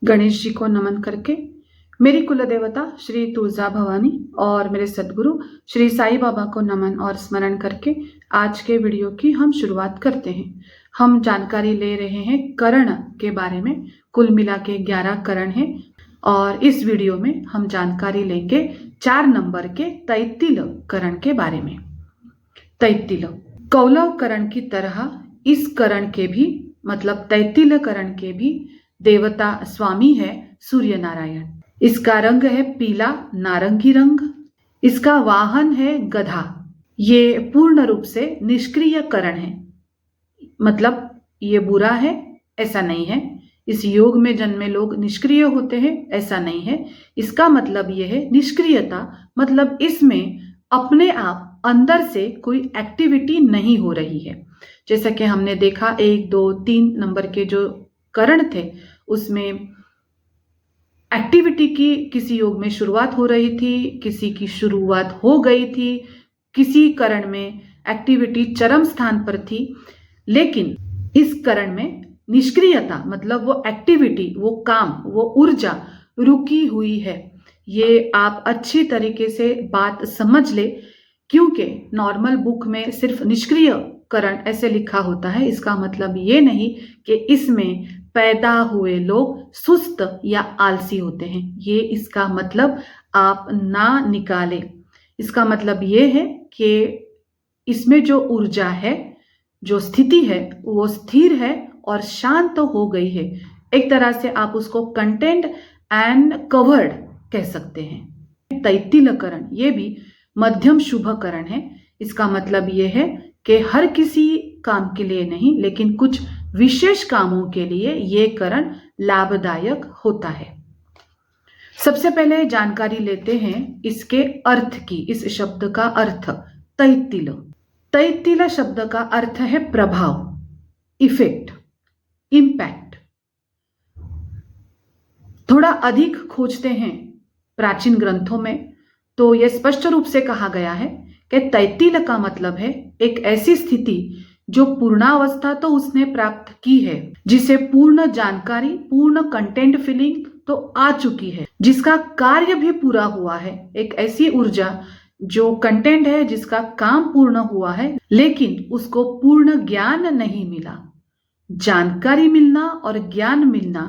गणेश जी को नमन करके मेरी कुल देवता श्री तुलजा भवानी और मेरे सदगुरु श्री साईं बाबा को नमन और स्मरण करके आज के वीडियो की हम शुरुआत करते हैं। हम जानकारी ले रहे हैं करण के बारे में। कुल मिला के 11 करण हैं और इस वीडियो में हम जानकारी लेंगे 4 नंबर के तैत्तिल करण के बारे में। तैत्तिल कौलव करण की तरह इस करण के भी मतलब तैत्तिल करण के भी देवता स्वामी है सूर्य नारायण। इसका रंग है पीला नारंगी रंग। इसका वाहन है गधा। ये पूर्ण रूप से निष्क्रिय करण है, मतलब ये बुरा है ऐसा नहीं है। इस योग में जन्मे लोग निष्क्रिय होते हैं ऐसा नहीं है। इसका मतलब यह है निष्क्रियता, मतलब इसमें अपने आप अंदर से कोई एक्टिविटी नहीं हो रही है। जैसा कि हमने देखा 1, 2, 3 नंबर के जो करण थे उसमें एक्टिविटी की किसी योग में शुरुआत हो रही थी, किसी की शुरुआत हो गई थी, किसी करण में एक्टिविटी चरम स्थान पर थी, लेकिन इस करण में निष्क्रियता मतलब वो एक्टिविटी, वो काम, वो ऊर्जा रुकी हुई है। ये आप अच्छी तरीके से बात समझ ले, क्योंकि नॉर्मल बुक में सिर्फ निष्क्रिय करण ऐसे लिखा होता है। इसका मतलब ये नहीं कि इसमें पैदा हुए लोग सुस्त या आलसी होते हैं, ये इसका मतलब आप ना निकालें। इसका मतलब ये है कि इसमें जो ऊर्जा है, जो स्थिति है, वो स्थिर है और शांत हो गई है। एक तरह से आप उसको कंटेंट एंड कवर्ड कह सकते हैं। तैत्तिल करण ये भी मध्यम शुभ करण है। इसका मतलब ये है कि हर किसी काम के लिए नहीं, लेकिन कुछ विशेष कामों के लिए ये करण लाभदायक होता है। सबसे पहले जानकारी लेते हैं इसके अर्थ की। इस शब्द का अर्थ तैत्तिल। तैत्तिल शब्द का अर्थ है प्रभाव, इफेक्ट, इंपैक्ट। थोड़ा अधिक खोजते हैं प्राचीन ग्रंथों में तो यह स्पष्ट रूप से कहा गया है कि तैत्तिल का मतलब है एक ऐसी स्थिति जो पूर्णावस्था तो उसने प्राप्त की है, जिसे पूर्ण जानकारी, पूर्ण कंटेंट फीलिंग तो आ चुकी है, जिसका कार्य भी पूरा हुआ है। एक ऐसी ऊर्जा जो कंटेंट है, जिसका काम पूर्ण हुआ है, लेकिन उसको पूर्ण ज्ञान नहीं मिला। जानकारी मिलना और ज्ञान मिलना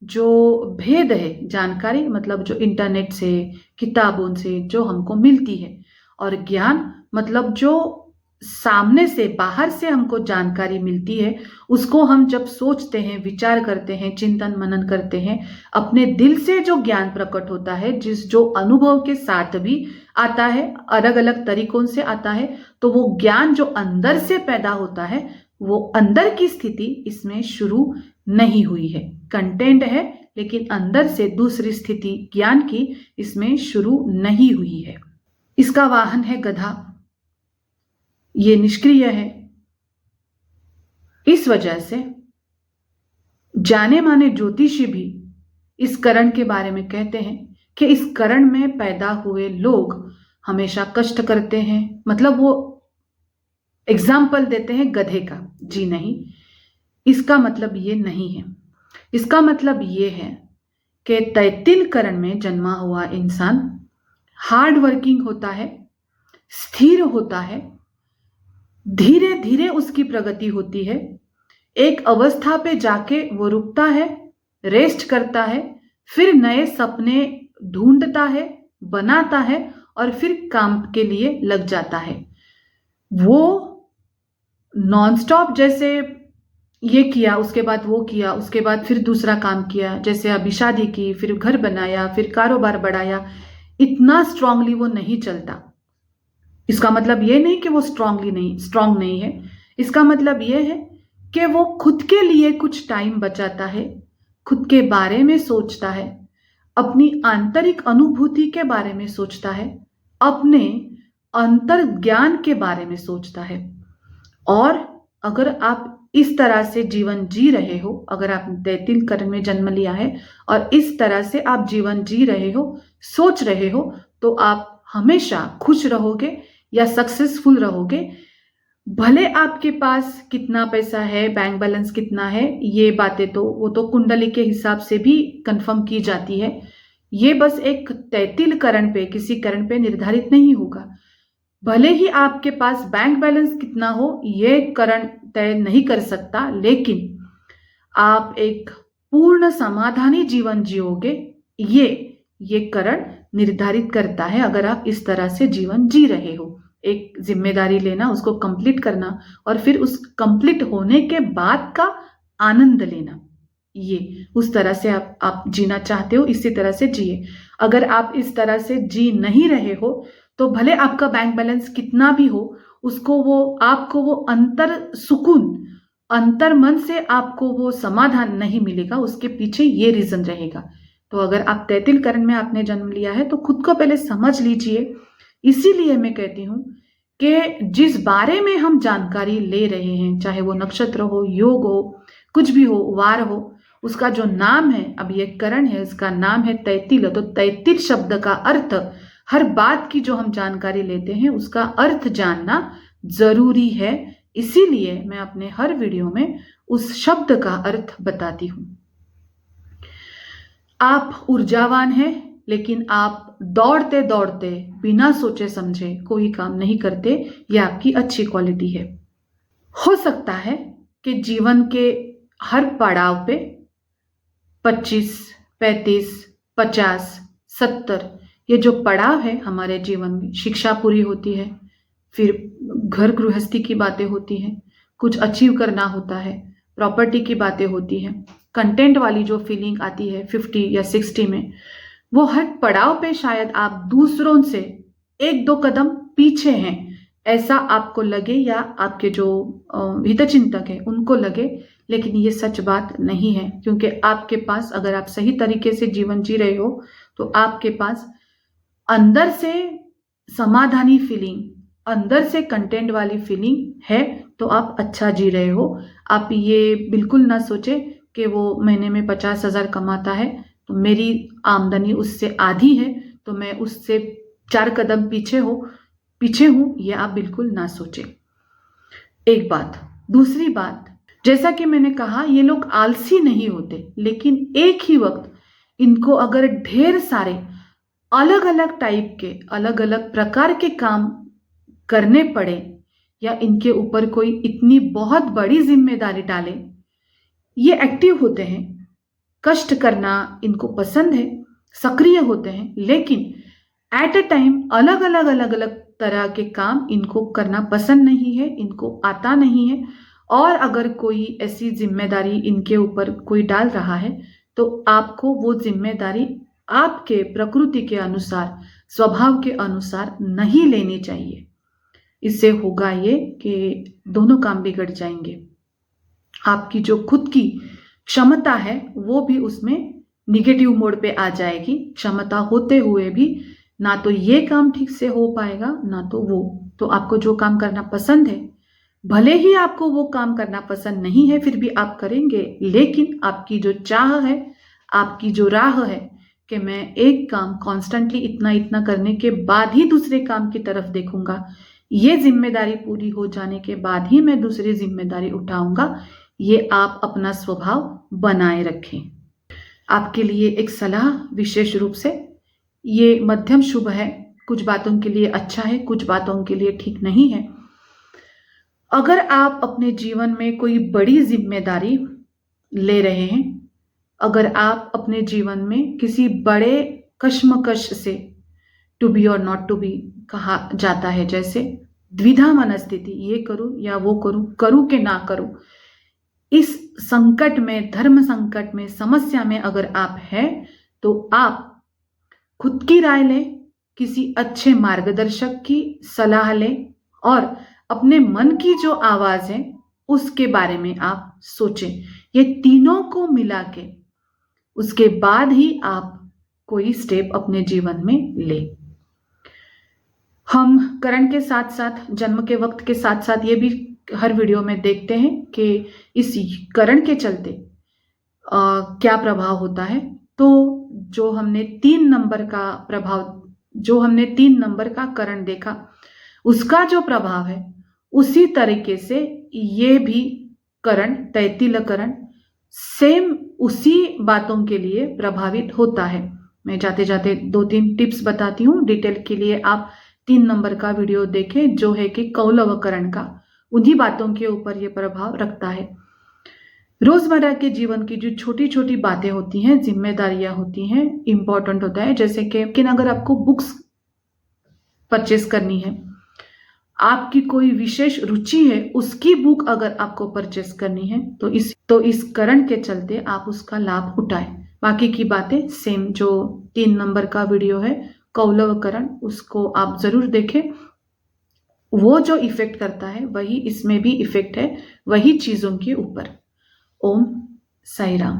जो भेद है, जानकारी मतलब जो इंटरनेट से, किताबों से जो हमको मिलती है, और ज्ञान मतलब जो सामने से, बाहर से हमको जानकारी मिलती है, उसको हम जब सोचते हैं, विचार करते हैं, चिंतन मनन करते हैं, अपने दिल से जो ज्ञान प्रकट होता है, जो अनुभव के साथ भी आता है, अलग अलग तरीकों से आता है, तो वो ज्ञान जो अंदर से पैदा होता है, वो अंदर की स्थिति इसमें शुरू नहीं हुई है। कंटेंट है लेकिन अंदर से दूसरी स्थिति ज्ञान की इसमें शुरू नहीं हुई है। इसका वाहन है गधा। ये निष्क्रिय है। इस वजह से जाने माने ज्योतिषी भी इस करण के बारे में कहते हैं कि इस करण में पैदा हुए लोग हमेशा कष्ट करते हैं। मतलब वो एग्जाम्पल देते हैं गधे का। जी नहीं, इसका मतलब ये नहीं है। इसका मतलब ये है कि तैत्तिल करण में जन्मा हुआ इंसान हार्ड वर्किंग होता है, स्थिर होता है, धीरे धीरे उसकी प्रगति होती है। एक अवस्था पे जाके वो रुकता है, रेस्ट करता है, फिर नए सपने ढूंढता है, बनाता है और फिर काम के लिए लग जाता है। वो नॉनस्टॉप जैसे ये किया, उसके बाद वो किया, उसके बाद फिर दूसरा काम किया, जैसे अभी शादी की, फिर घर बनाया, फिर कारोबार बढ़ाया, इतना स्ट्रांगली वो नहीं चलता। इसका मतलब ये नहीं कि वो स्ट्रांग नहीं है। इसका मतलब ये है कि वो खुद के लिए कुछ टाइम बचाता है, खुद के बारे में सोचता है, अपनी आंतरिक अनुभूति के बारे में सोचता है, अपने अंतर ज्ञान के बारे में सोचता है। और अगर आप इस तरह से जीवन जी रहे हो, अगर आप तैत्तिल करण में जन्म लिया है और इस तरह से आप जीवन जी रहे हो, सोच रहे हो, तो आप हमेशा खुश रहोगे या सक्सेसफुल रहोगे। भले आपके पास कितना पैसा है, बैंक बैलेंस कितना है, ये बातें तो वो तो कुंडली के हिसाब से भी कंफर्म की जाती है। ये बस एक तैतिल करण पे, किसी करण पे निर्धारित नहीं होगा। भले ही आपके पास बैंक बैलेंस कितना हो, ये करण तय नहीं कर सकता, लेकिन आप एक पूर्ण समाधानी जीवन जियोगे, ये करण निर्धारित करता है। अगर आप इस तरह से जीवन जी रहे हो, एक जिम्मेदारी लेना, उसको कंप्लीट करना और फिर उस कंप्लीट होने के बाद का आनंद लेना, ये उस तरह से आप जीना चाहते हो, इसी तरह से जिए। अगर आप इस तरह से जी नहीं रहे हो, तो भले आपका बैंक बैलेंस कितना भी हो, आपको वो अंतर सुकून, अंतर मन से आपको वो समाधान नहीं मिलेगा। उसके पीछे ये रीजन रहेगा। तो अगर आप तैतिल करण में आपने जन्म लिया है, तो खुद को पहले समझ लीजिए। इसीलिए मैं कहती हूं कि जिस बारे में हम जानकारी ले रहे हैं, चाहे वो नक्षत्र हो, योग हो, कुछ भी हो, वार हो, उसका जो नाम है, अब ये करण है, उसका नाम है तैतिल। तो तैतिल शब्द का अर्थ, हर बात की जो हम जानकारी लेते हैं उसका अर्थ जानना जरूरी है। इसीलिए मैं अपने हर वीडियो में उस शब्द का अर्थ बताती हूं। आप ऊर्जावान हैं, लेकिन आप दौड़ते दौड़ते बिना सोचे समझे कोई काम नहीं करते, यह आपकी अच्छी क्वालिटी है। हो सकता है कि जीवन के हर पड़ाव पे 25, 35, 50, 70 ये जो पड़ाव है हमारे जीवन में, शिक्षा पूरी होती है, फिर घर गृहस्थी की बातें होती हैं, कुछ अचीव करना होता है, प्रॉपर्टी की बातें होती हैं, कंटेंट वाली जो फीलिंग आती है 50 या 60 में, वो हर पड़ाव पे शायद आप दूसरों से 1-2 कदम पीछे हैं, ऐसा आपको लगे, या आपके जो हितचिंतक है उनको लगे। लेकिन ये सच बात नहीं है, क्योंकि आपके पास, अगर आप सही तरीके से जीवन जी रहे हो, तो आपके पास अंदर से समाधानी फीलिंग, अंदर से कंटेंट वाली फीलिंग है, तो आप अच्छा जी रहे हो। आप ये बिल्कुल ना सोचे कि वो महीने में 50,000 कमाता है तो मेरी आमदनी उससे आधी है, तो मैं उससे 4 कदम पीछे हूं, ये आप बिल्कुल ना सोचे। एक बात। दूसरी बात, जैसा कि मैंने कहा, ये लोग आलसी नहीं होते, लेकिन एक ही वक्त इनको अगर ढेर सारे अलग अलग टाइप के, अलग अलग प्रकार के काम करने पड़े, या इनके ऊपर कोई इतनी बहुत बड़ी जिम्मेदारी डाले, ये एक्टिव होते हैं, कष्ट करना इनको पसंद है, सक्रिय होते हैं, लेकिन एट अ टाइम अलग अलग तरह के काम इनको करना पसंद नहीं है, इनको आता नहीं है। और अगर कोई ऐसी जिम्मेदारी इनके ऊपर कोई डाल रहा है, तो आपको वो जिम्मेदारी आपके प्रकृति के अनुसार, स्वभाव के अनुसार नहीं लेनी चाहिए। इससे होगा ये कि दोनों काम बिगड़ जाएंगे। आपकी जो खुद की क्षमता है वो भी उसमें निगेटिव मोड पे आ जाएगी। क्षमता होते हुए भी ना तो ये काम ठीक से हो पाएगा, ना तो वो। तो आपको जो काम करना पसंद है, भले ही आपको वो काम करना पसंद नहीं है, फिर भी आप करेंगे। लेकिन आपकी जो चाह है, आपकी जो राह है कि मैं एक काम कॉन्स्टेंटली इतना इतना करने के बाद ही दूसरे काम की तरफ देखूंगा, ये जिम्मेदारी पूरी हो जाने के बाद ही मैं दूसरी जिम्मेदारी उठाऊंगा, ये आप अपना स्वभाव बनाए रखें। आपके लिए एक सलाह, विशेष रूप से ये मध्यम शुभ है, कुछ बातों के लिए अच्छा है, कुछ बातों के लिए ठीक नहीं है। अगर आप अपने जीवन में कोई बड़ी जिम्मेदारी ले रहे हैं, अगर आप अपने जीवन में किसी बड़े कश्मकश से, टू बी और नॉट टू बी कहा जाता है, जैसे द्विधा मनस्थिति, ये करूं या वो करूं कि ना करूं, इस संकट में, धर्म संकट में, समस्या में अगर आप हैं, तो आप खुद की राय लें, किसी अच्छे मार्गदर्शक की सलाह लें, और अपने मन की जो आवाज है उसके बारे में आप सोचें। ये तीनों को मिला के उसके बाद ही आप कोई स्टेप अपने जीवन में ले। हम करण के साथ साथ, जन्म के वक्त के साथ साथ, ये भी हर वीडियो में देखते हैं कि इस करण के चलते क्या प्रभाव होता है। तो जो हमने 3 नंबर का प्रभाव, जो हमने 3 नंबर का करण देखा, उसका जो प्रभाव है उसी तरीके से ये भी करण, तैतिल करण सेम उसी बातों के लिए प्रभावित होता है। मैं जाते जाते 2-3 टिप्स बताती हूँ। डिटेल के लिए आप 3 नंबर का वीडियो देखें जो है कि कौलवकरण का, उन्हीं बातों के ऊपर यह प्रभाव रखता है। रोजमर्रा के जीवन की जो छोटी छोटी बातें होती हैं, जिम्मेदारियां होती हैं, इंपॉर्टेंट होता है। जैसे कि लेकिन अगर आपको बुक्स परचेस करनी है, आपकी कोई विशेष रुचि है, उसकी बुक अगर आपको परचेस करनी है तो इस करण के चलते आप उसका लाभ उठाएं। बाकी की बातें सेम, जो 3 नंबर का वीडियो है कौलव करण, उसको आप जरूर देखें। वो जो इफेक्ट करता है वही इसमें भी इफेक्ट है, वही चीजों के ऊपर। ओम साई राम।